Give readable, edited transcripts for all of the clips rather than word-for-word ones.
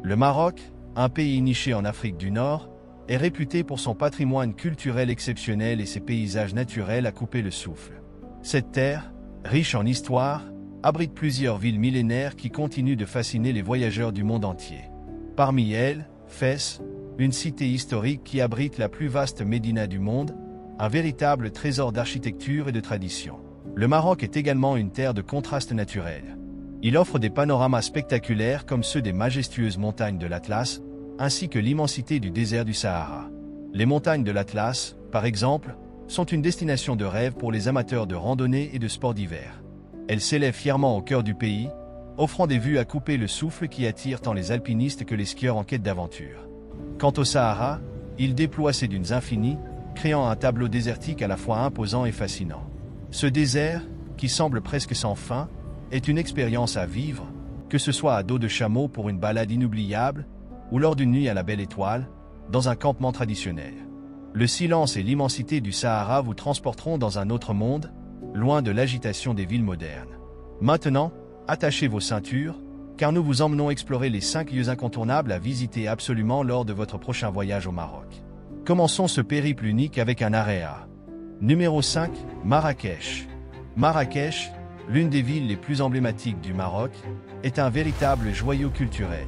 Le Maroc, un pays niché en Afrique du Nord, est réputé pour son patrimoine culturel exceptionnel et ses paysages naturels à couper le souffle. Cette terre, riche en histoire, abrite plusieurs villes millénaires qui continuent de fasciner les voyageurs du monde entier. Parmi elles, Fès, une cité historique qui abrite la plus vaste médina du monde, un véritable trésor d'architecture et de tradition. Le Maroc est également une terre de contrastes naturels. Il offre des panoramas spectaculaires comme ceux des majestueuses montagnes de l'Atlas, ainsi que l'immensité du désert du Sahara. Les montagnes de l'Atlas, par exemple, sont une destination de rêve pour les amateurs de randonnée et de sports d'hiver. Elles s'élèvent fièrement au cœur du pays, offrant des vues à couper le souffle qui attirent tant les alpinistes que les skieurs en quête d'aventure. Quant au Sahara, il déploie ses dunes infinies, créant un tableau désertique à la fois imposant et fascinant. Ce désert, qui semble presque sans fin, est une expérience à vivre, que ce soit à dos de chameau pour une balade inoubliable, ou lors d'une nuit à la belle étoile, dans un campement traditionnel. Le silence et l'immensité du Sahara vous transporteront dans un autre monde, loin de l'agitation des villes modernes. Maintenant, attachez vos ceintures, car nous vous emmenons explorer les 5 lieux incontournables à visiter absolument lors de votre prochain voyage au Maroc. Commençons ce périple unique avec un arrêt à. Numéro 5, Marrakech. Marrakech, l'une des villes les plus emblématiques du Maroc, est un véritable joyau culturel.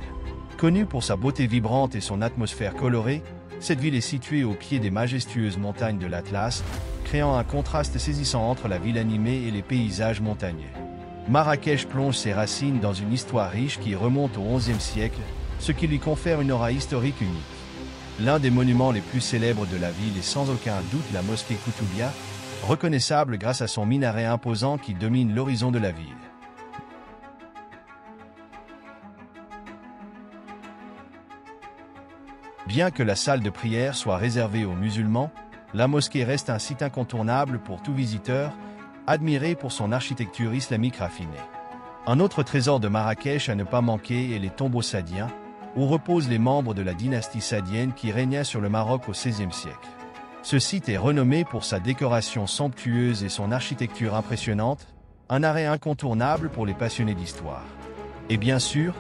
Connue pour sa beauté vibrante et son atmosphère colorée, cette ville est située au pied des majestueuses montagnes de l'Atlas, créant un contraste saisissant entre la ville animée et les paysages montagneux. Marrakech plonge ses racines dans une histoire riche qui remonte au XIe siècle, ce qui lui confère une aura historique unique. L'un des monuments les plus célèbres de la ville est sans aucun doute la mosquée Koutoubia, reconnaissable grâce à son minaret imposant qui domine l'horizon de la ville. Bien que la salle de prière soit réservée aux musulmans, la mosquée reste un site incontournable pour tout visiteur, admiré pour son architecture islamique raffinée. Un autre trésor de Marrakech à ne pas manquer est les tombeaux sadiens, où reposent les membres de la dynastie sadienne qui régna sur le Maroc au XVIe siècle. Ce site est renommé pour sa décoration somptueuse et son architecture impressionnante, un arrêt incontournable pour les passionnés d'histoire. Et bien sûr,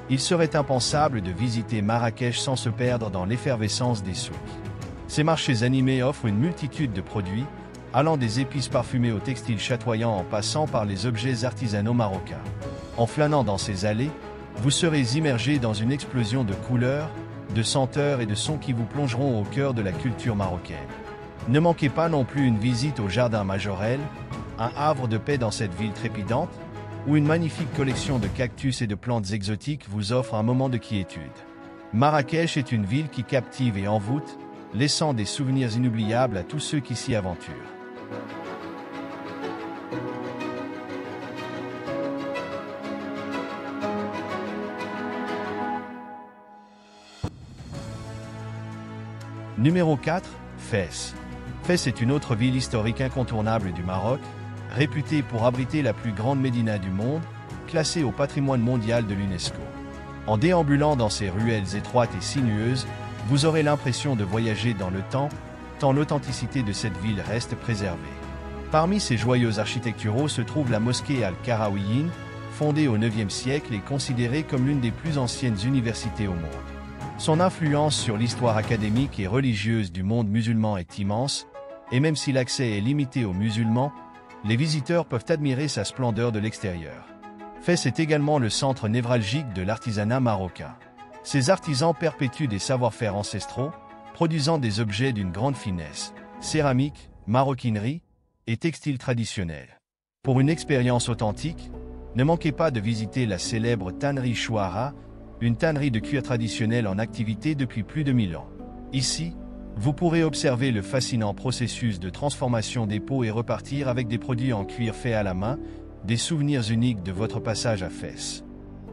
il serait impensable de visiter Marrakech sans se perdre dans l'effervescence des souks. Ces marchés animés offrent une multitude de produits, allant des épices parfumées aux textiles chatoyants en passant par les objets artisanaux marocains. En flânant dans ces allées, vous serez immergé dans une explosion de couleurs, de senteurs et de sons qui vous plongeront au cœur de la culture marocaine. Ne manquez pas non plus une visite au Jardin Majorel, un havre de paix dans cette ville trépidante, où une magnifique collection de cactus et de plantes exotiques vous offre un moment de quiétude. Marrakech est une ville qui captive et envoûte, laissant des souvenirs inoubliables à tous ceux qui s'y aventurent. Numéro 4, Fès. Fès est une autre ville historique incontournable du Maroc, réputée pour abriter la plus grande médina du monde, classée au patrimoine mondial de l'UNESCO. En déambulant dans ses ruelles étroites et sinueuses, vous aurez l'impression de voyager dans le temps, tant l'authenticité de cette ville reste préservée. Parmi ses joyaux architecturaux se trouve la mosquée Al-Qarawiyyin, fondée au IXe siècle et considérée comme l'une des plus anciennes universités au monde. Son influence sur l'histoire académique et religieuse du monde musulman est immense, et même si l'accès est limité aux musulmans, les visiteurs peuvent admirer sa splendeur de l'extérieur. Fès est également le centre névralgique de l'artisanat marocain. Ses artisans perpétuent des savoir-faire ancestraux, produisant des objets d'une grande finesse, céramique, maroquinerie et textiles traditionnels. Pour une expérience authentique, ne manquez pas de visiter la célèbre tannerie Chouara, une tannerie de cuir traditionnelle en activité depuis plus de 1000 ans. Ici, vous pourrez observer le fascinant processus de transformation des peaux et repartir avec des produits en cuir faits à la main, des souvenirs uniques de votre passage à Fès.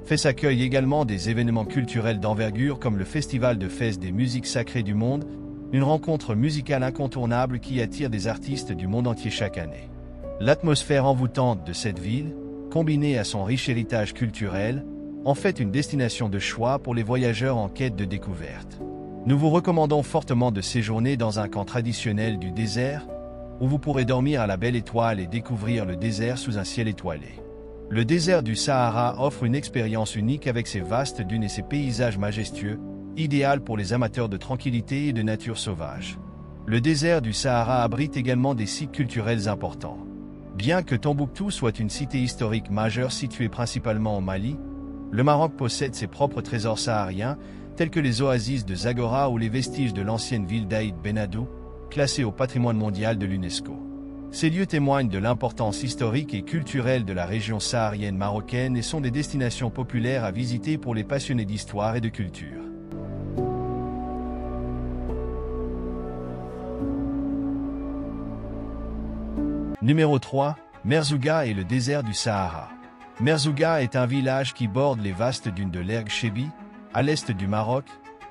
Fès accueille également des événements culturels d'envergure comme le Festival de Fès des musiques sacrées du monde, une rencontre musicale incontournable qui attire des artistes du monde entier chaque année. L'atmosphère envoûtante de cette ville, combinée à son riche héritage culturel, en fait une destination de choix pour les voyageurs en quête de découverte. Nous vous recommandons fortement de séjourner dans un camp traditionnel du désert, où vous pourrez dormir à la belle étoile et découvrir le désert sous un ciel étoilé. Le désert du Sahara offre une expérience unique avec ses vastes dunes et ses paysages majestueux, idéal pour les amateurs de tranquillité et de nature sauvage. Le désert du Sahara abrite également des sites culturels importants. Bien que Tombouctou soit une cité historique majeure située principalement au Mali, le Maroc possède ses propres trésors sahariens, tels que les oasis de Zagora ou les vestiges de l'ancienne ville d'Aïd Benadou, classés au patrimoine mondial de l'UNESCO. Ces lieux témoignent de l'importance historique et culturelle de la région saharienne marocaine et sont des destinations populaires à visiter pour les passionnés d'histoire et de culture. Numéro 3. Merzouga et le désert du Sahara. Merzouga est un village qui borde les vastes dunes de l'Erg Chebi, à l'est du Maroc,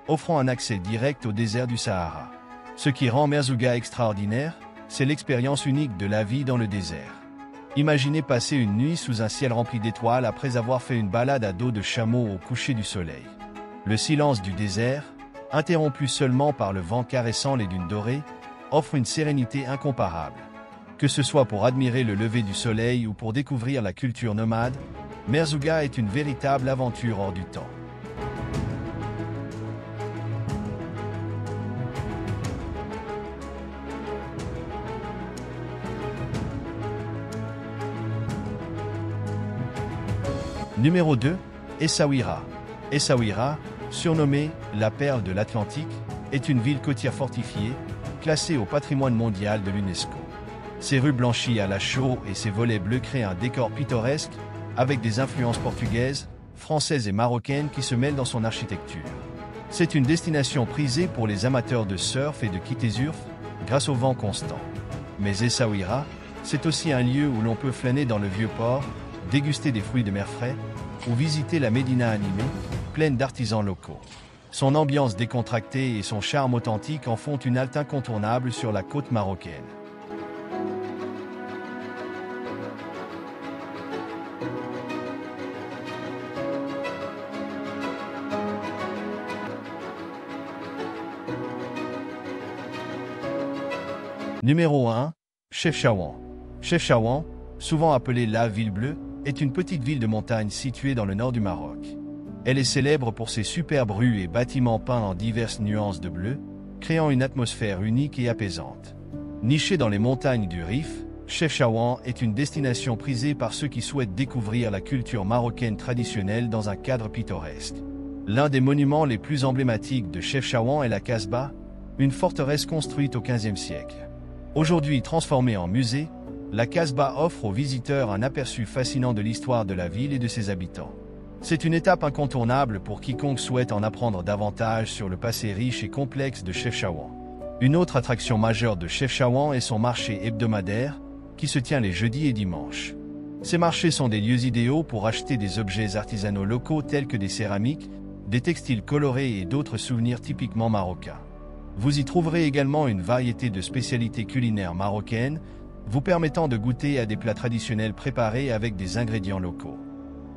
offrant un accès direct au désert du Sahara. Ce qui rend Merzouga extraordinaire, c'est l'expérience unique de la vie dans le désert. Imaginez passer une nuit sous un ciel rempli d'étoiles après avoir fait une balade à dos de chameau au coucher du soleil. Le silence du désert, interrompu seulement par le vent caressant les dunes dorées, offre une sérénité incomparable. Que ce soit pour admirer le lever du soleil ou pour découvrir la culture nomade, Merzouga est une véritable aventure hors du temps. Numéro 2. Essaouira. Essaouira, surnommée la perle de l'Atlantique, est une ville côtière fortifiée, classée au patrimoine mondial de l'UNESCO. Ses rues blanchies à la chaux et ses volets bleus créent un décor pittoresque, avec des influences portugaises, françaises et marocaines qui se mêlent dans son architecture. C'est une destination prisée pour les amateurs de surf et de kitesurf, grâce au vent constant. Mais Essaouira, c'est aussi un lieu où l'on peut flâner dans le vieux port, déguster des fruits de mer frais, ou visiter la Médina animée, pleine d'artisans locaux. Son ambiance décontractée et son charme authentique en font une halte incontournable sur la côte marocaine. Numéro 1. Chefchaouen. Chefchaouen, souvent appelée la Ville Bleue, est une petite ville de montagne située dans le nord du Maroc. Elle est célèbre pour ses superbes rues et bâtiments peints en diverses nuances de bleu, créant une atmosphère unique et apaisante. Nichée dans les montagnes du Rif, Chefchaouen est une destination prisée par ceux qui souhaitent découvrir la culture marocaine traditionnelle dans un cadre pittoresque. L'un des monuments les plus emblématiques de Chefchaouen est la Casbah, une forteresse construite au XVe siècle. Aujourd'hui transformée en musée, la Casbah offre aux visiteurs un aperçu fascinant de l'histoire de la ville et de ses habitants. C'est une étape incontournable pour quiconque souhaite en apprendre davantage sur le passé riche et complexe de Chefchaouen. Une autre attraction majeure de Chefchaouen est son marché hebdomadaire, qui se tient les jeudis et dimanches. Ces marchés sont des lieux idéaux pour acheter des objets artisanaux locaux tels que des céramiques, des textiles colorés et d'autres souvenirs typiquement marocains. Vous y trouverez également une variété de spécialités culinaires marocaines, vous permettant de goûter à des plats traditionnels préparés avec des ingrédients locaux.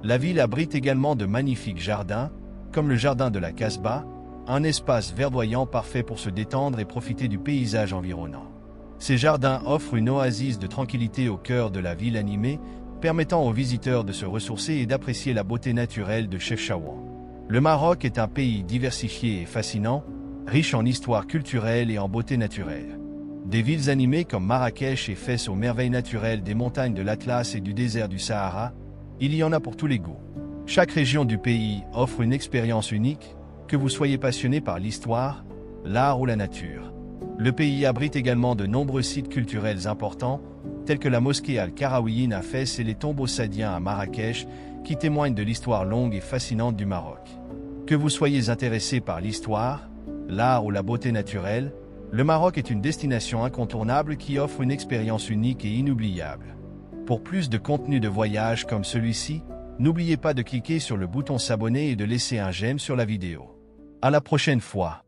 La ville abrite également de magnifiques jardins, comme le jardin de la Casbah, un espace verdoyant parfait pour se détendre et profiter du paysage environnant. Ces jardins offrent une oasis de tranquillité au cœur de la ville animée, permettant aux visiteurs de se ressourcer et d'apprécier la beauté naturelle de Chefchaouen. Le Maroc est un pays diversifié et fascinant, riche en histoire culturelle et en beauté naturelle. Des villes animées comme Marrakech et Fès aux merveilles naturelles des montagnes de l'Atlas et du désert du Sahara, il y en a pour tous les goûts. Chaque région du pays offre une expérience unique, que vous soyez passionné par l'histoire, l'art ou la nature. Le pays abrite également de nombreux sites culturels importants, tels que la mosquée Al-Karawiyyin à Fès et les tombeaux saadiens à Marrakech, qui témoignent de l'histoire longue et fascinante du Maroc. Que vous soyez intéressé par l'histoire, l'art ou la beauté naturelle, le Maroc est une destination incontournable qui offre une expérience unique et inoubliable. Pour plus de contenu de voyage comme celui-ci, n'oubliez pas de cliquer sur le bouton s'abonner et de laisser un j'aime sur la vidéo. À la prochaine fois.